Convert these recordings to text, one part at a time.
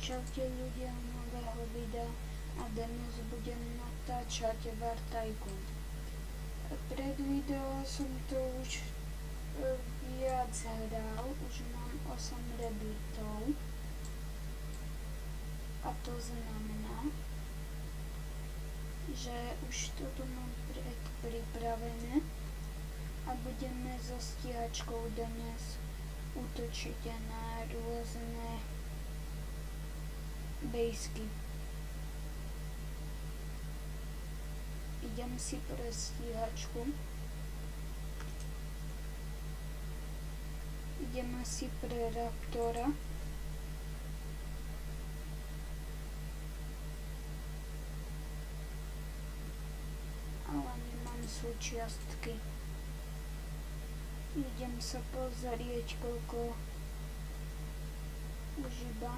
Čaute ľudia nového videa a dnes budem natáčať War Tycoon. Pred video som to už viac hral, už mám 8 rebirtov a to znamená, že už toto mám pripravené a budeme so stíhačkou dnes útočiť na rôzne bejsky. Idem si pre stíhačku. Ideme si pre Raptora. Ale nemám súčiastky. Idem sa pozrieť, koľko už iba.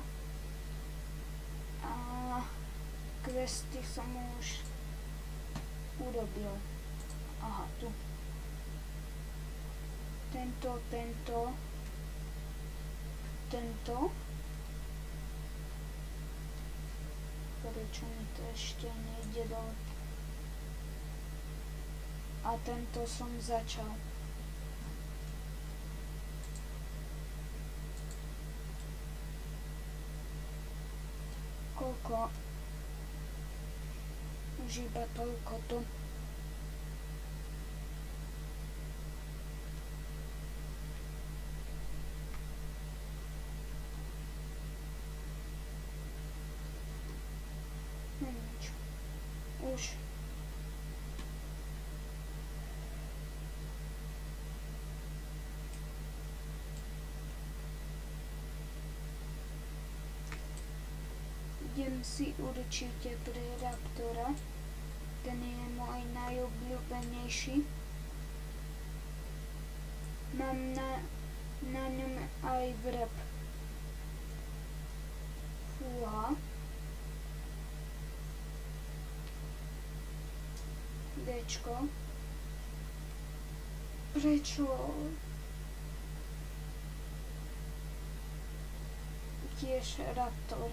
A questy som už urobil. Aha, tu. Tento. Prečo mi to ešte nejde dole? A tento som začal. Koľko? Už iba toľko tu. Nič. Už. Idem si určite pre Raptora. Ten je môj najobľúbenejší. Mám na ňom aj vrb. Fúha. Dčko. Prečo? Tiež Raptor.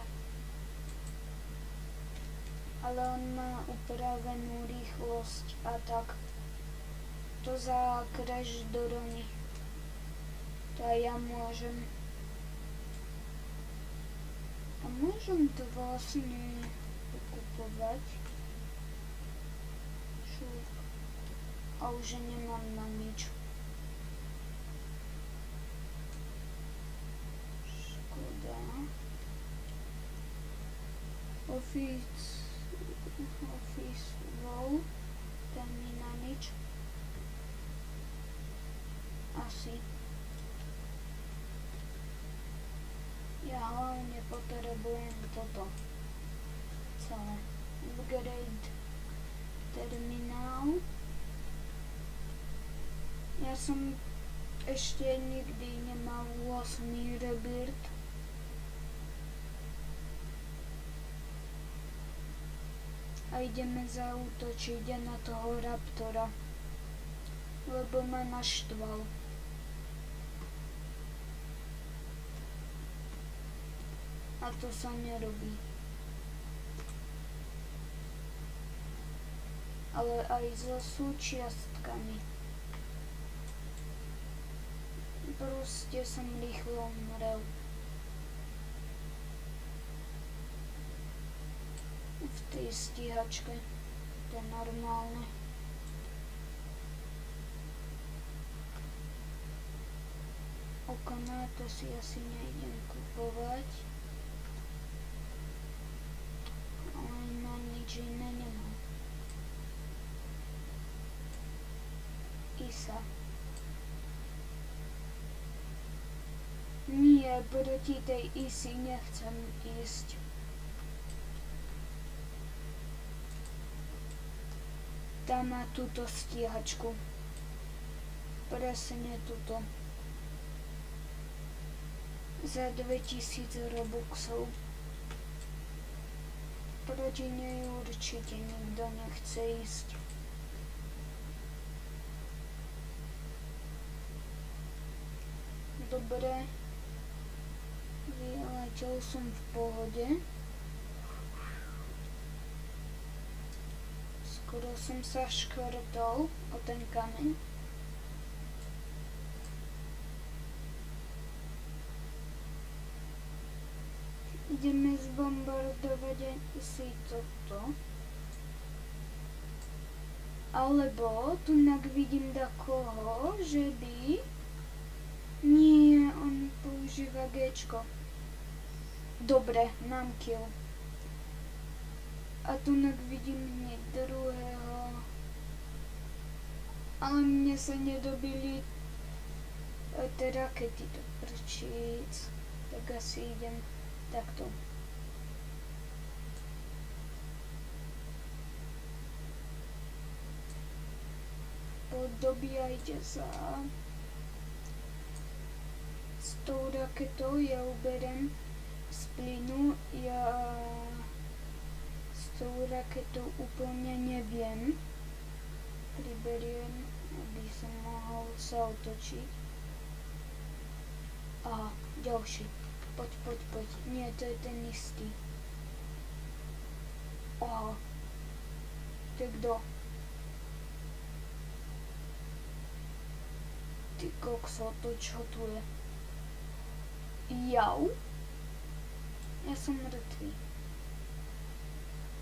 Ale on má upravenú rýchlosť a tak. To za Crash Dorony. To aj ja môžem. A môžem to vlastne pokupovať. Šup. A už nemám na nič. Škoda. Office Wow, ten mi na nič. Asi. Ja hlavne potrebujem toto. Celé. Upgrade terminál. Ja som ešte nikdy nemal 8 rebirt. A ideme zaútočiť na toho Raptora, lebo ma naštval. A to sa nerobí. Ale aj so súčiastkami. Proste som rýchlo umrel. V tej stíhačke. To je normálne. Okná to si asi nejdem kupovať. Ale na nič iné nemám. Isa. Nie, proti tej Isi nechcem ísť. Tá má túto stíhačku. Presne túto. Za 2000 robuxov. Proti nej určite nikto nechce ísť. Dobre. Vyletel som v pohode. Skoro som sa škrtol o ten kameň. Ideme zbombardovať si toto. Alebo tu vidím takoho, že by... Nie, on používa Gčko. Dobre, mám kill. A tu vidím hneď druhého. Ale mne sa nedobili tie rakety do prčíc. Tak asi idem takto. Dobíjajte sa. S tou raketou ja uberem z plynu. Ja s tou raketou úplne neviem. Priberiem, aby som mohol sa otočiť. Aha, ďalší. Poď. Nie, to je ten istý. Aha. To je kto? Ty kokso, to čo tu je? Jau? Ja som mŕtvý.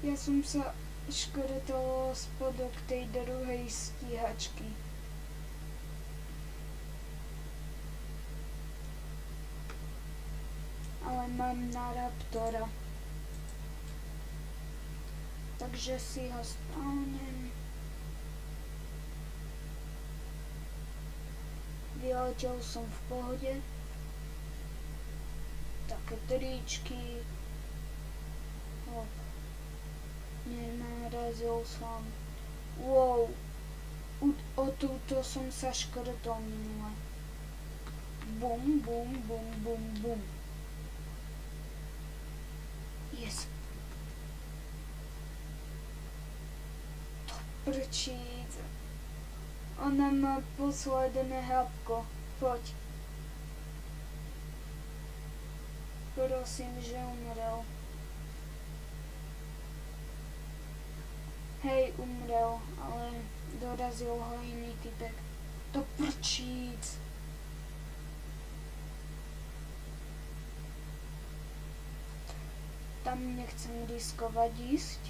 Ja som sa škrtol spodok tej druhej stíhačky. Ale mám na Raptora. Takže si ho spawnem. Vyletel som v pohode. Také tričky. Hop. Nenarazil som. Wow. O túto som sa škrtol minule. Bum. Yes. To prčíc. Ona má posledné hapko. Poď. Prosím, že umrel. Hej, umrel, ale dorazil ho iný typek. To prčíc. Tam nechcem riskovať ísť.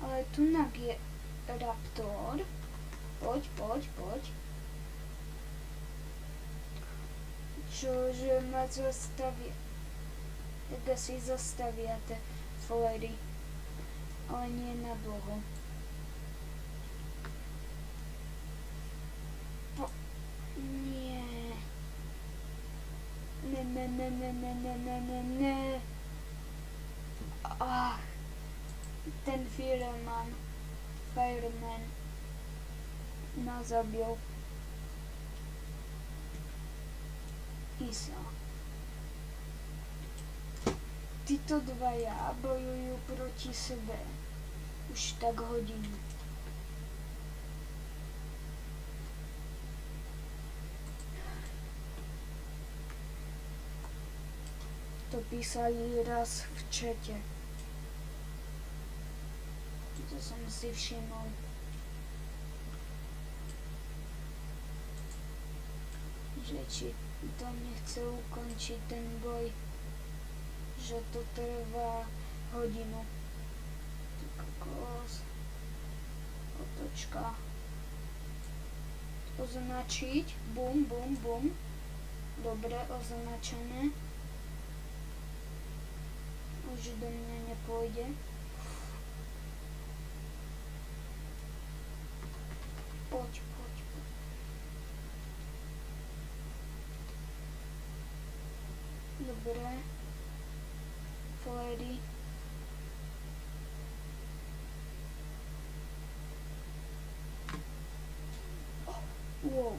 Ale tunak je Raptor. Poď. Čože ma zastavia. Tak asi zastavia tie flery. Ale nie na dlho. Nie. Ne. Ten Fireman nás zabil. Isa. Títo dvaja bojujú proti sebe už tak hodinu. To písali raz v čete. To som si všimol. Že či to nechce ukončiť ten boj, že to trvá hodinu. Kokos. Otočka. Označiť. Bum. Dobre, označené. Už do mňa nepôjde. Poď. Dobre. Flery. Wow.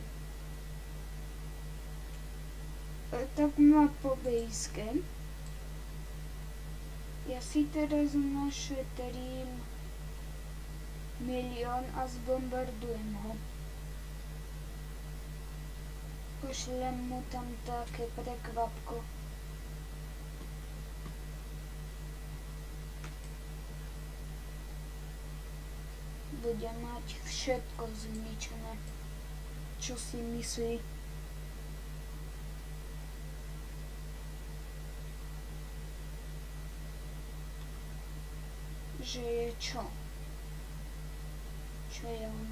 Tak má pobejské. Ja si teraz našetrím milión a zbombardujem ho. Pošlem mu tam také prekvapko. Bude mať všetko zničené. Čo si myslí? Že je čo? Čo je on?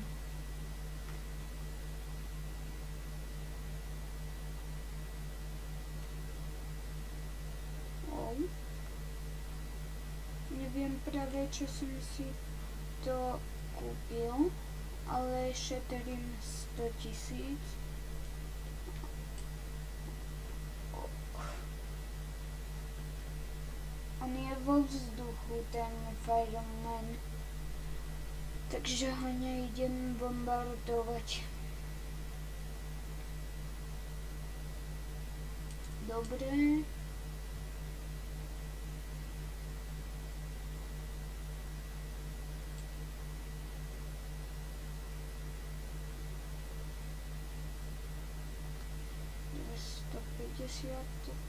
Neviem práve, čo som si to kúpil, ale šetrím 100 000. On je vo vzduchu, ten Fireman, takže ho nejdem bombardovať. Dobre.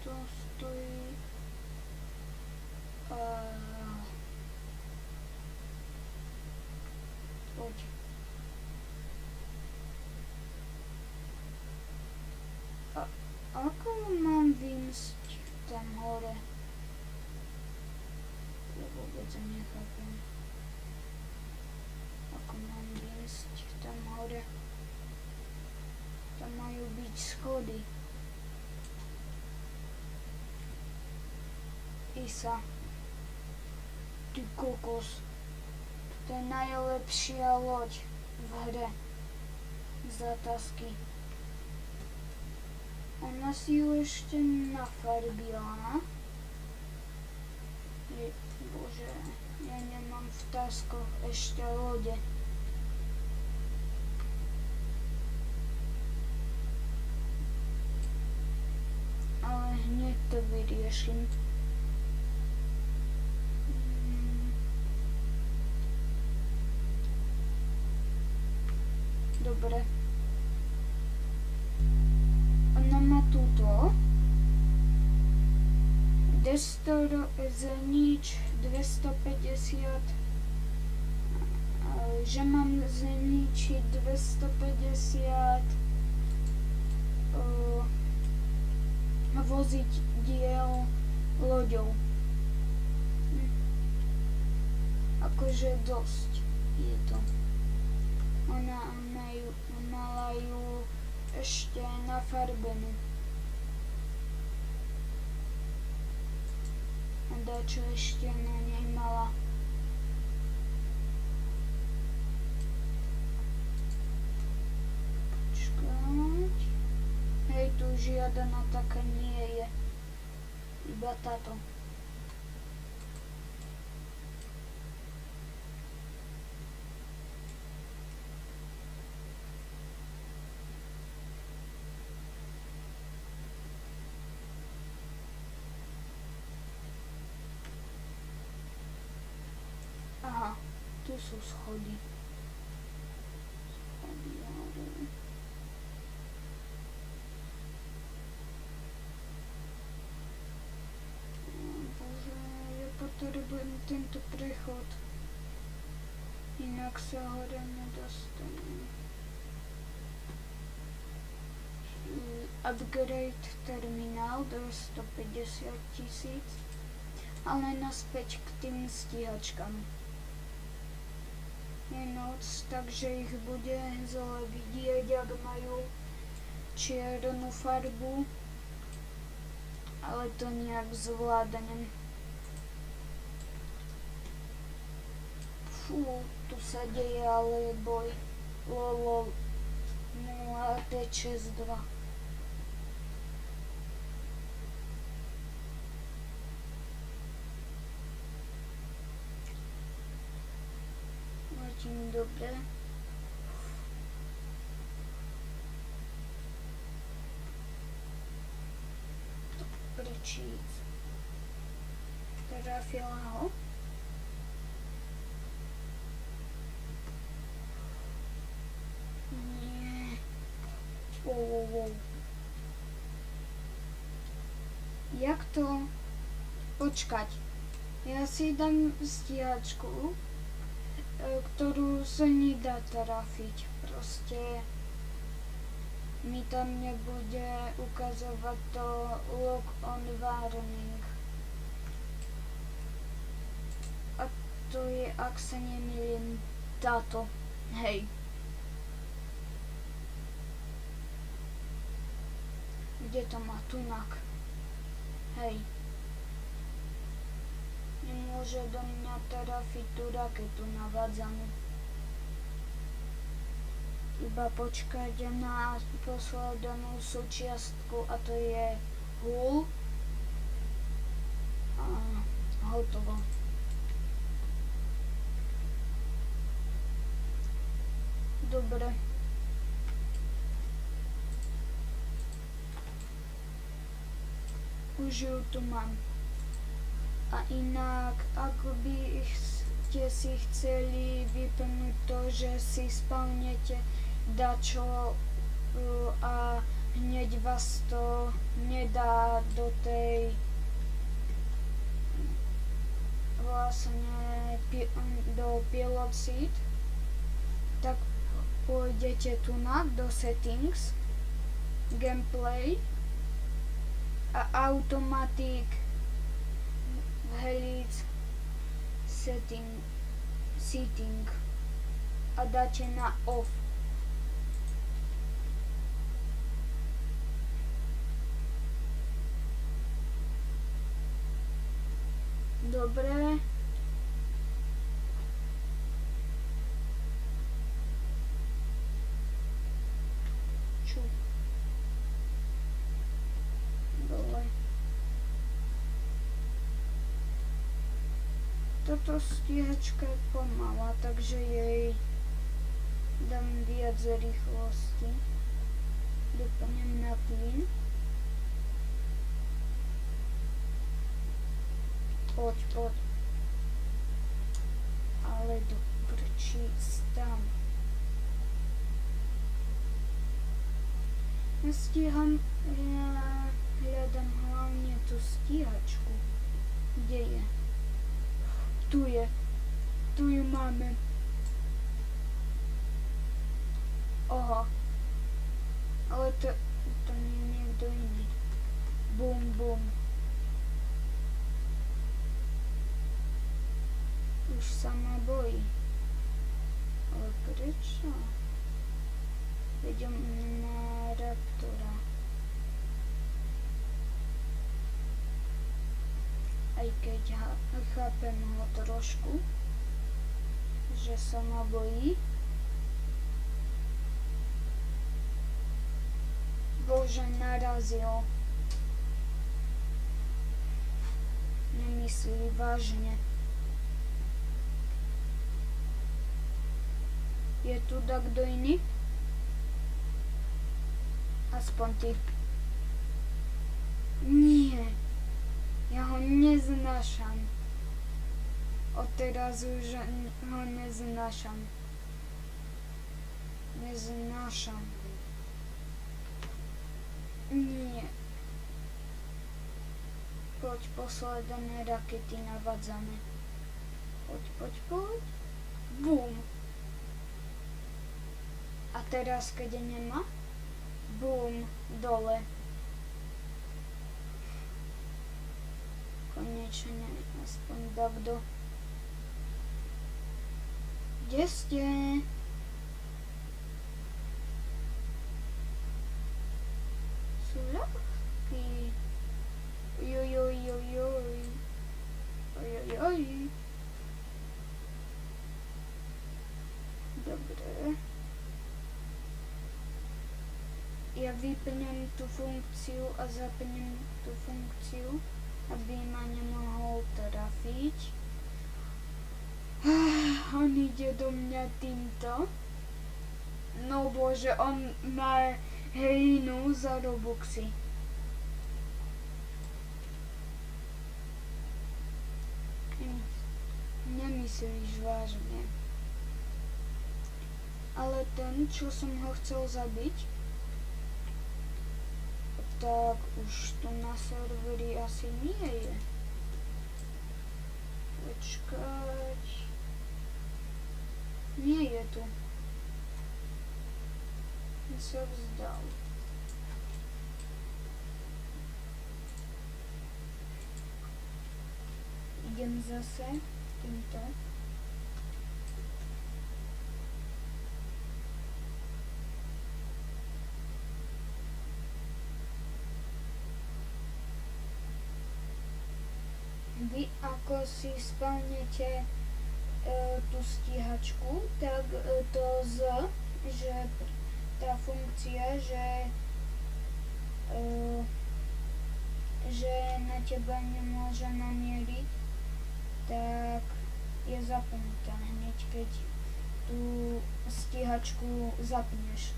Toto stojí poď. Ako mám výjsť tam hore? Ja vôbec nechápem. Ako mám výjsť tam hore? Tam majú byť schody. Isa. Ty kokos. To je najlepšia loď v hre. Zatázky. Ona si ju ešte nafarbila. Bože, ja nemám v taskoch ešte lode. Ale hneď to vyriešim. Dobre. Ona má túto. Znič 250. Že mám zničiť 250 voziť diel loďou. Akože dosť je to. Ona mala ju ešte nafarbenú. A dačo ešte na nej mala. Počkať. Hej, tu žiadna taká nie je. Iba táto. Aha, tu sú schody. Schody hore. Bože, ja potrebujem tento prechod. Inak sa hore nedostanem. Upgrade terminál do 150 000. Ale naspäť k tým stíhačkám. Je noc, takže ich bude zle vidieť, ak majú čiernu farbu, ale to nejak zvládnem. Fú, tu sa deje ale boj. Lolol. 0,562. Dobre. Prečíc. Trafila ho. Nie. Wow. Jak to? Počkať. Ja si dám stíhačku, ktorú sa nedá trafiť. Proste mi tam nebude ukazovať to lock on warning. A to je, ak sa nemýlim, táto. Hej. Kde to má? Tunak. Hej. Nemôže do mňa trafiť tú raketu navádzanú. Iba počkajte na poslednú súčiastku a to je hull. A hotovo. Dobre. Už ju tu mám. A inak, ak by ste si chceli vyplniť to, že si spavnete dačo a hneď vás to nedá do tej vlastne do pilot seat, tak pôjdete tu do settings, gameplay a automatic Helix setting a dáte na off. Dobre. Čo? Dole. Táto stíhačka je pomalá, takže jej dám viac rýchlosti. Doplním na plyn. Poď. Ale do prčí tam. Ja hľadám hlavne tú stíhačku. Kde je? Tu ju máme. Oho. Ale to nie je niekto iný. Bum. Už sa ma bojí. Ale prečo? Idem na Raptora. Aj keď chápem ho trošku, že sa ma bojí. Bože, narazil. Nemyslí vážne. Je tu kto iný? Aspoň ty. Nie. Ja ho neznášam. Odteraz už ho neznášam. Nie. Poď, posledné rakety navádzame. Poď. Bum. A teraz, keď nemá, bum, dole. Konečne, aspoň takto. Kde ste? Sú ľahkí. Ojojoj. Dobre. Ja vypnem tú funkciu a zapnem tú funkciu, aby ma nemohol trafiť. On ide do mňa týmto. No bože, on má hejnu za Robuxy. Nemyslíš vážne. Ale ten, čo som ho chcel zabiť, tak už tu na serveri asi nie je. Počkať. Nie je tu. Sa vzdal. Idem zase týmto. Vy ako si spálnete tú stíhačku, tak to že tá funkcia, že na teba nemôže namieriť, tak je zapnutá hneď, keď tú stíhačku zapneš.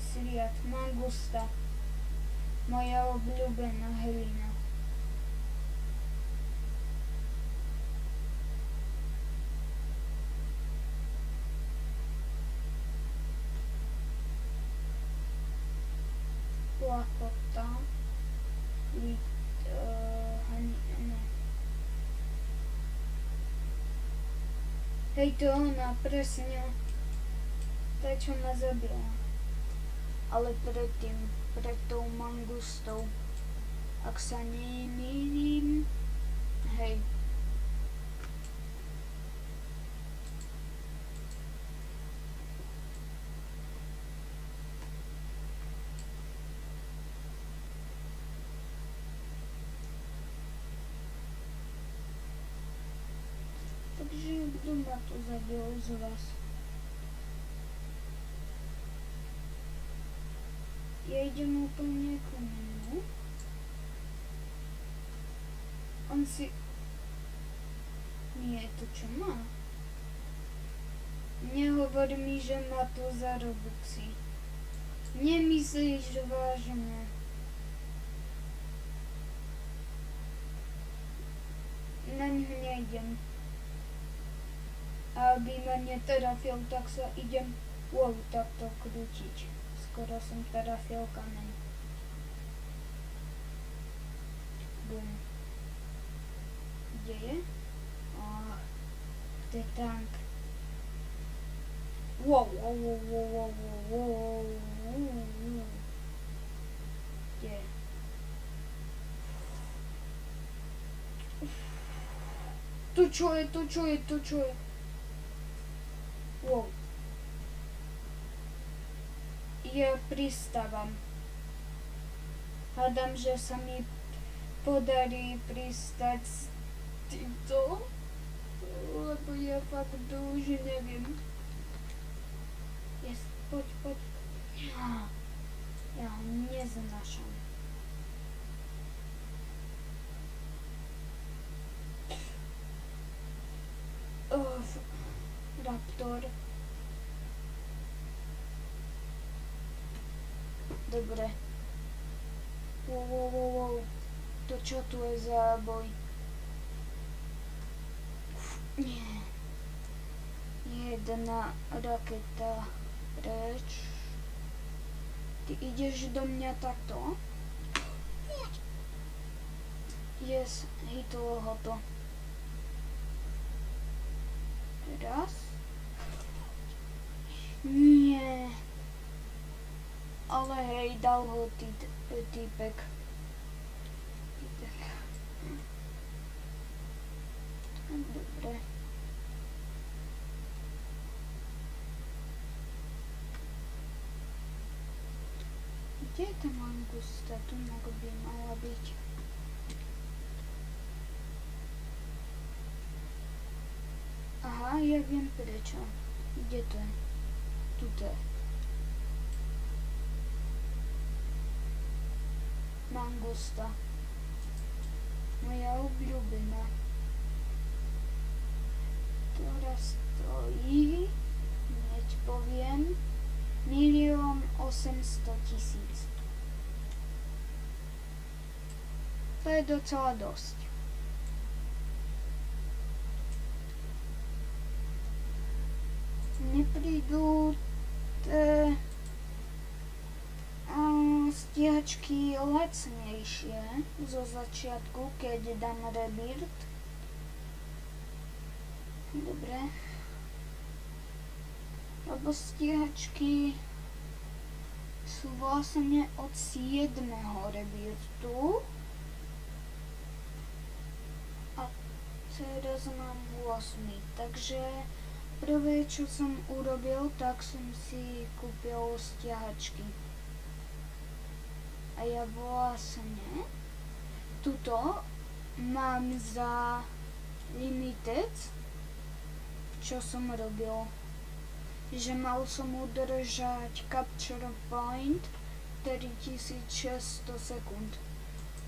Sriad, Mangusta, moja obľúbená hlina. Lakota, ne. Hej, to ona, presne, tá, čo ma zabila. Ale predtým, pred tou mangustou, ak sa nemýlim, hej. Takže kto ma tu zabil z vás? Ja idem úplne k nemu. On si... Nie, to čo má? Nehovor mi, že má to za Robuxy. Nemyslíš vážne? Na ňu nejdem. A aby ma netrafil, tak sa idem takto krútiť. Skoro som trafil kameň. Bum. Kde je? To je tank. Kde? To čo je? Ja pristávam. Hádam, že sa mi podarí pristať s týmto, lebo ja fakt už neviem. Poď. Ja ho neznášam. Raptor. Dobre. To čo tu je za boj? Nie. Jedna raketa preč. Ty ideš do mňa takto? Yes, hitlo ho to. Raz. Nie. Ale hej, dal ho týpek. Dobre. Kde je tá mangusta? Tu by mala byť. Aha, ja viem prečo. Kde to je? Tuto je. Mangusta. Moja obľúbená. Ktorá stojí, hneď poviem, 1 800 000. To je docela dosť. Neprídu stíhačky lacnejšie zo začiatku, keď dám rebirth. Dobre. Lebo stíhačky sú vlastne od 7. rebirthu. A teraz mám 8. Takže prvé, čo som urobil, tak som si kúpil stíhačky. A ja vlastne tuto mám za limited, čo som robil. Že mal som udržať capture point 3600 sekúnd.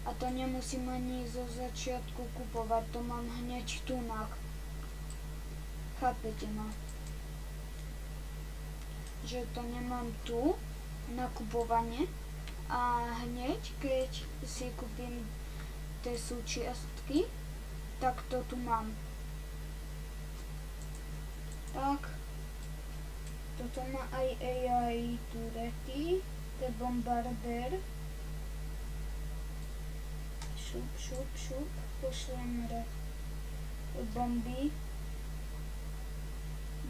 A to nemusím ani zo začiatku kupovať, to mám hneď tunak. Chápete ma? Že to nemám tu na kupovanie a hneď keď si kúpim tie súčiastky, tak to tu mám. Tak. Toto má aj AI turety, to je bombarder. Šup, šup, šup, pošlem bomby.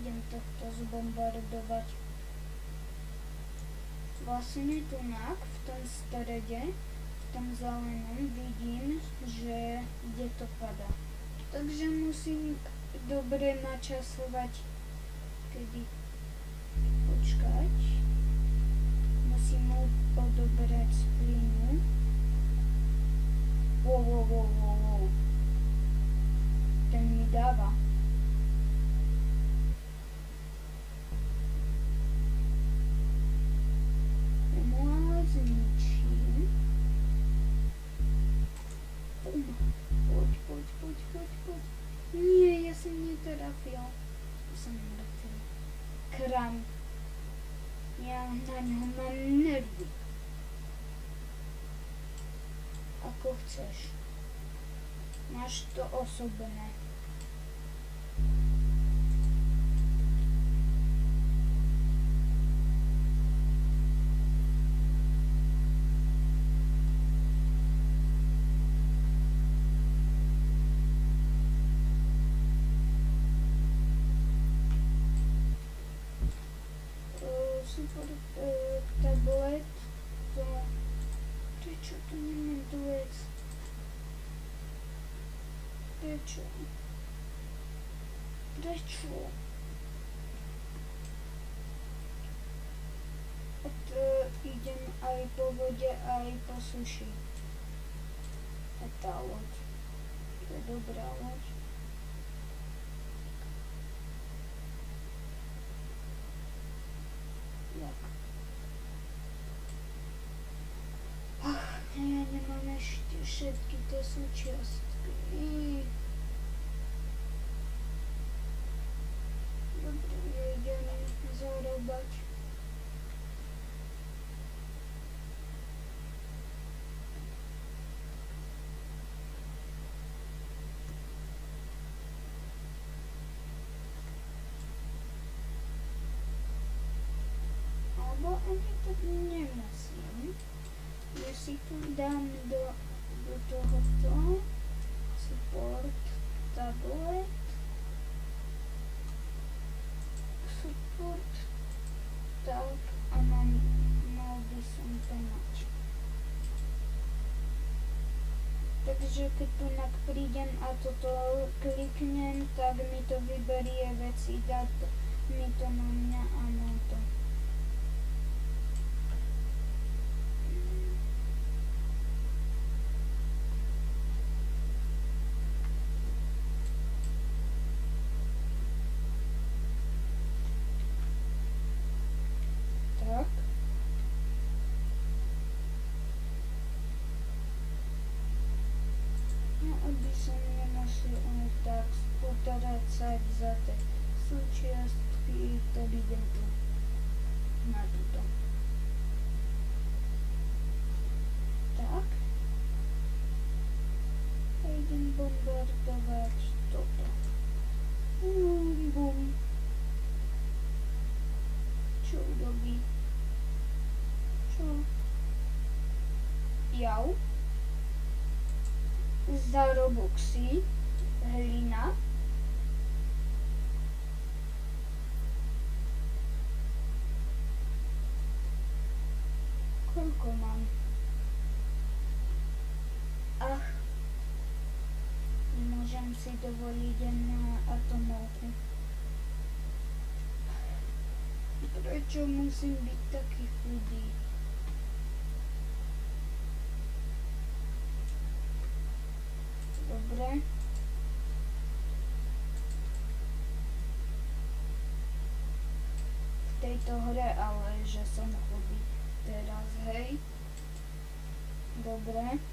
Idem tohto zbombardovať. Vlastne tunak v tom strede, v tom zelenom vidím, že kde to padá. Takže musím dobre načasovať, kedy počkať. Musím mu odobrať z plynu. Wow. Ten mi dáva. Ale zničím. Poď. Nie, ja som netrafil. Som mŕtvy. Kram. Ja na ňo mám nervy. Ako chceš. Máš to osobné. Super tablet, to prečo to nemám duet? Prečo? Idem aj po vode, aj po suši. A tá loď, to je dobrá loď. Ja nemám ešte všetky tie súčiastky. Dobre, ja idem zarábať. Alebo ani to nemusím. Ja si tu dám do tohoto support tablet. Support. Tak a mal by som to mať. Takže keď tu prídem a toto kliknem, tak mi to vyberie veci, dá mi to na mňa a na to. Tak. No aby som nemusel aj tak spotrácať za tie súčiastky, tak idem tu na túto. Tak. A idem bombardovať toto. Bum. Čo urobí? Čo? Jau. Za Robuxy. Hlina. Koľko mám? Ach. Nemôžem si dovoliť na atomovku. Prečo musím byť taký chudý? Dobre. V tejto hre ale, že som chudý. Teraz, hej. Dobre.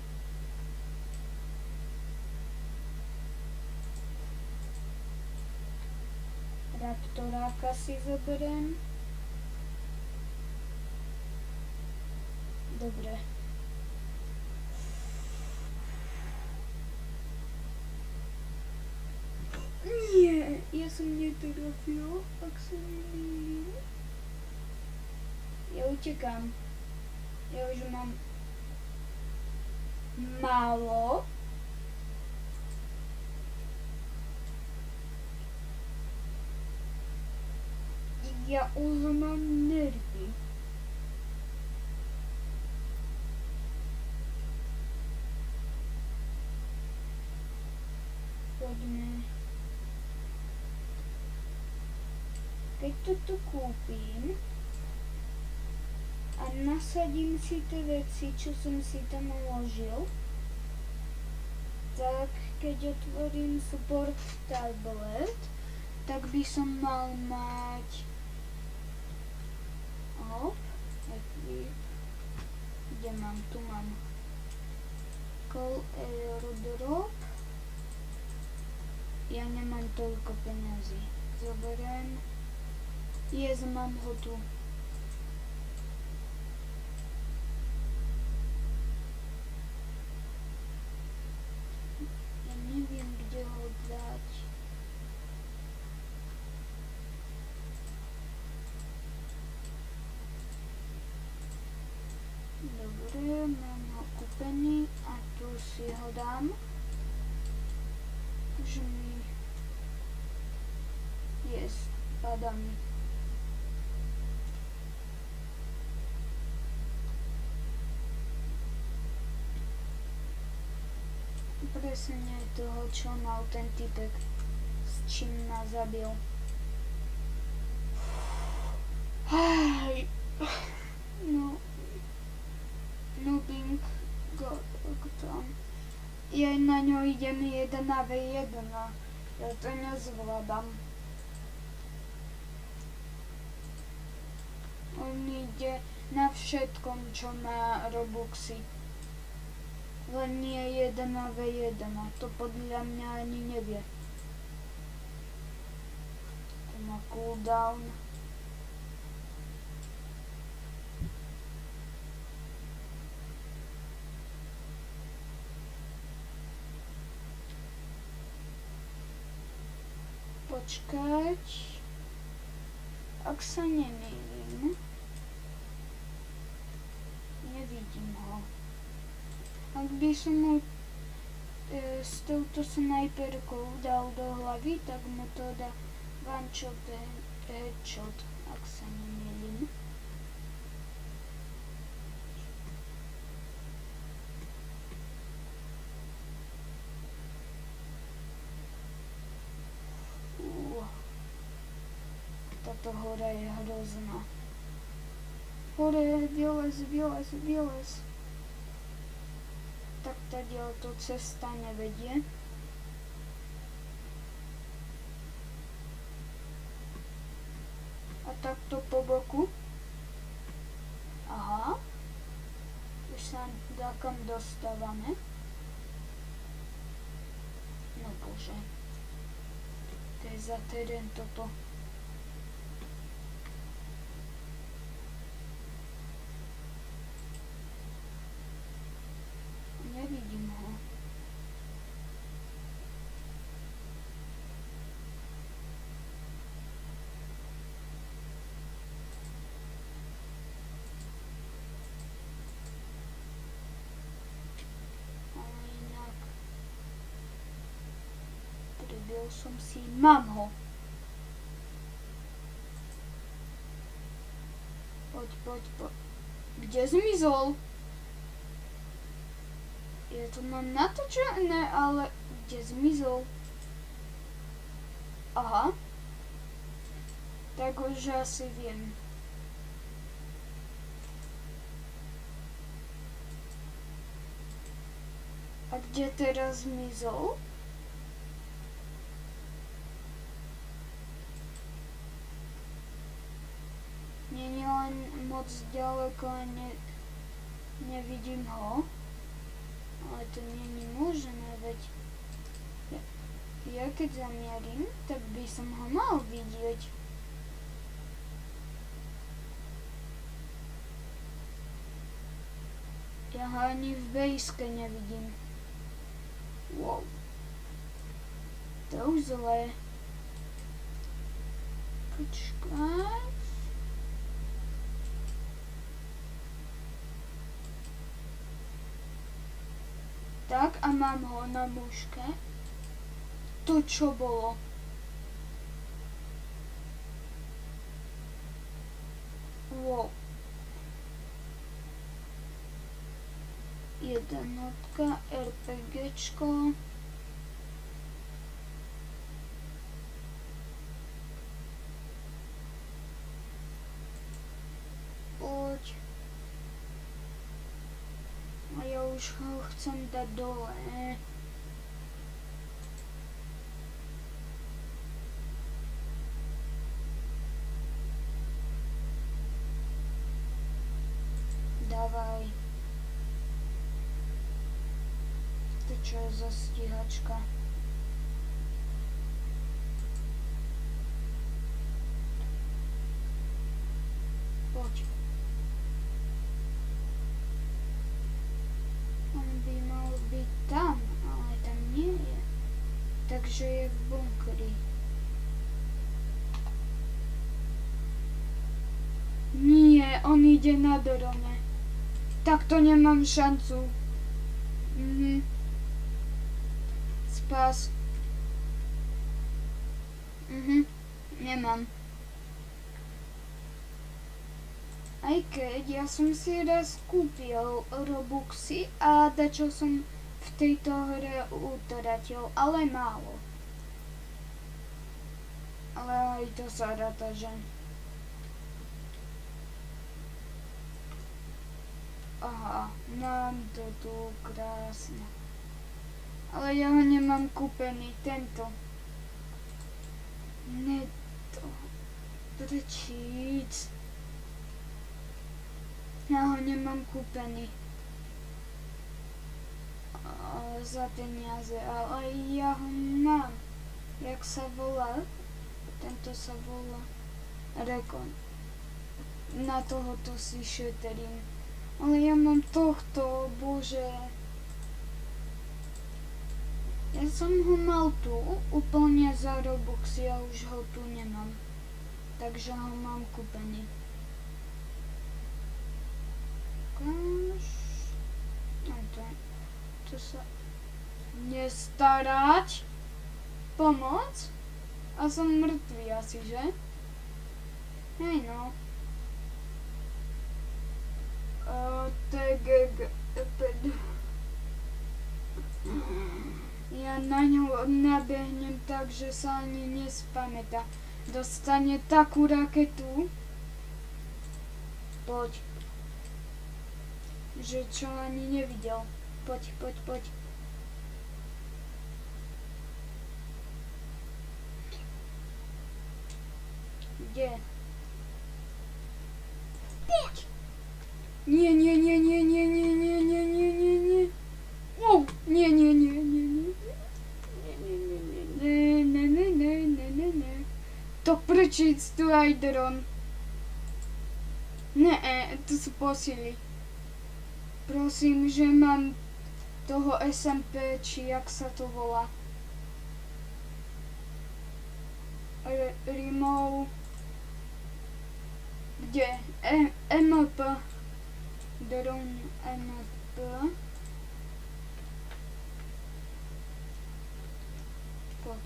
Raptoráka si zoberiem. Dobre. Nie, ja som netrafil, ak sa nemýlim. Ja utekám. Ja už mám málo. Ja už mám nervy. Poďme. Keď toto kúpim a nasadím si tie veci, čo som si tam uložil, tak keď otvorím support tablet, tak by som mal mať kde mám? Tu mám Call Airdrop. Ja nemám toľko peniazy. Zoberiem. Mám ho tu. Ja neviem, kde ho dať. Dobre, mám ho kúpený a tu si ho dám. Už mi padá mi. Presne toho, čo mal ten typek, s čím ma zabil. No. Noobing tam. Ja na ňo idem 1v1. Ja to nezvládam. On ide na všetkom, čo má Robuxy. Len nie 1v1. To podľa mňa ani nevie. To má cooldown. Počkať. Ak sa nemýlim, nevidím ho. Ak by som mu s touto snajperkou dal do hlavy, tak mu to dá one-shot headshot, ak sa nemýlim. Táto hora je hrozná. Hore, vylez. Tak tadiaľ to cesta nevedie. A takto po boku. Aha. Už sa dákam dostávame. No bože. To je za terén toto. Nevidím ho. urobil som si. Mám ho. Poď. Kde zmizol? Ja to mám natočené, ale kde zmizol? Aha. Tak už asi viem. A kde teraz zmizol? Nie je len moc ďaleko a nevidím ho. Ale to nie je možné, veď ja keď zamierim, tak by som ho mal vidieť. Ja ho ani v bejske nevidím. Wow. To už zlé. Počkaj. Tak a mám ho na muške. To čo bolo? Wow. Jednotka, RPGčko. Poď. A ja už ho chcem dať dole. Dávaj. To čo je za stíhačka? Poď. On by mal byť tam, ale tam nie je. Takže je v bunkri. Nie, on ide na drone. Tak to nemám šancu. Spas. Nemám. Aj keď ja som si raz kúpil Robuxy a dačo som v tejto hre utratil, ale málo. Ale aj to sa ráta, že... Aha, mám to tu krásne. Ale ja ho nemám kúpený, tento. Ne to. Prečíc. Ja ho nemám kúpený. Za peniaze, ale ja ho mám. Jak sa volá? Tento sa volá Recon. Na tohoto si šetrím. Ale ja mám tohto, bože. Ja som ho mal tu, úplne za Robux, ja už ho tu nemám. Takže ho mám kúpený. To sa... Nestarať? Pomoc? A som mŕtvý asi, že? Hej no. Ja na ňu nabehnem tak, že sa ani nespamätá. Dostane takú raketu. Poď. Že čo ani nevidel. Poď. Kde? Poď! Nie. Wow, nie. Ne. To prečíc tu aj dron. Ne, to sú posily. Prosím, že mám toho SMP, či jak sa to volá. Remove. Kde? MP. Drone MP. Poď.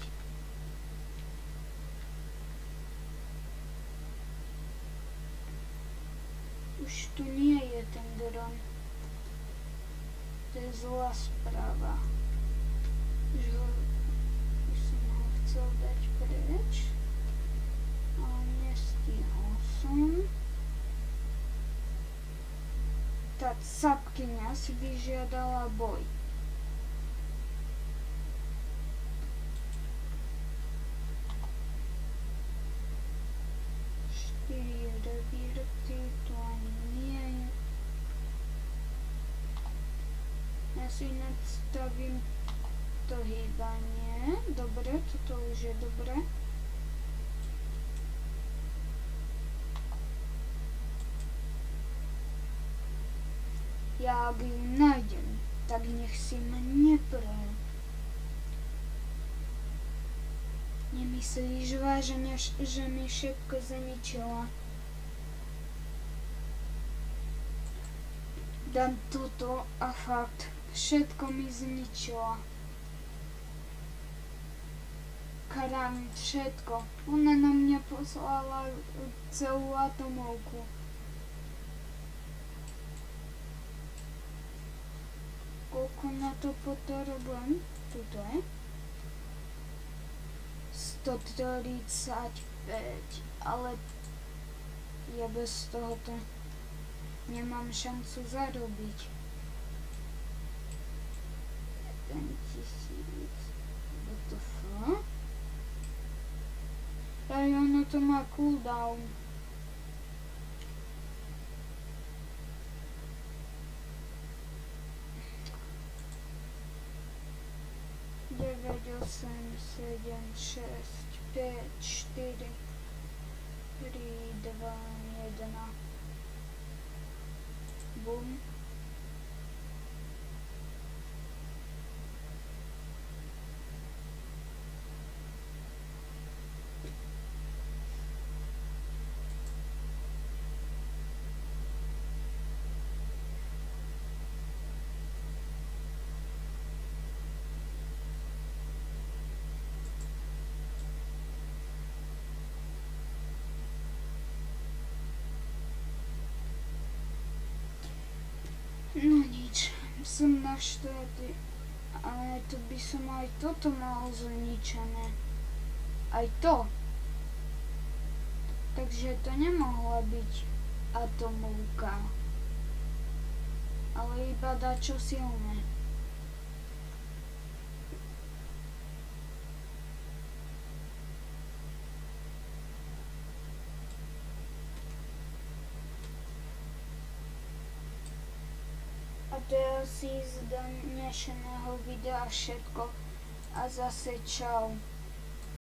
Už tu nie je ten dron. To je zlá správa. Že by som ho chcel dať preč. Ale nestihol som. Tá capkyňa si vyžiadala boj. Ja si nastavím to hýbanie. Dobre, toto už je dobre. Ja ak ju nájdem, tak nech si ma neprel. Nemyslíš vážne, že mi všetko zničila? Dám toto a fakt, všetko mi zničila. Karám, všetko. Ona na mňa poslala celú atomovku. Koľko na to potrebujem? Tuto je. 135, ale ja bez tohoto nemám šancu zarobiť. 1000. WTF? Aj ono to má cooldown. Deväť, 8, 7, 6, 5, 4, 3, 2, 1. Bum. No nič, som na štáty, ale to by som aj toto mal zničené. Aj to. Takže to nemohla byť atomovka, ale iba dačo silné. A to je asi z dnešného videa všetko. A zase čau.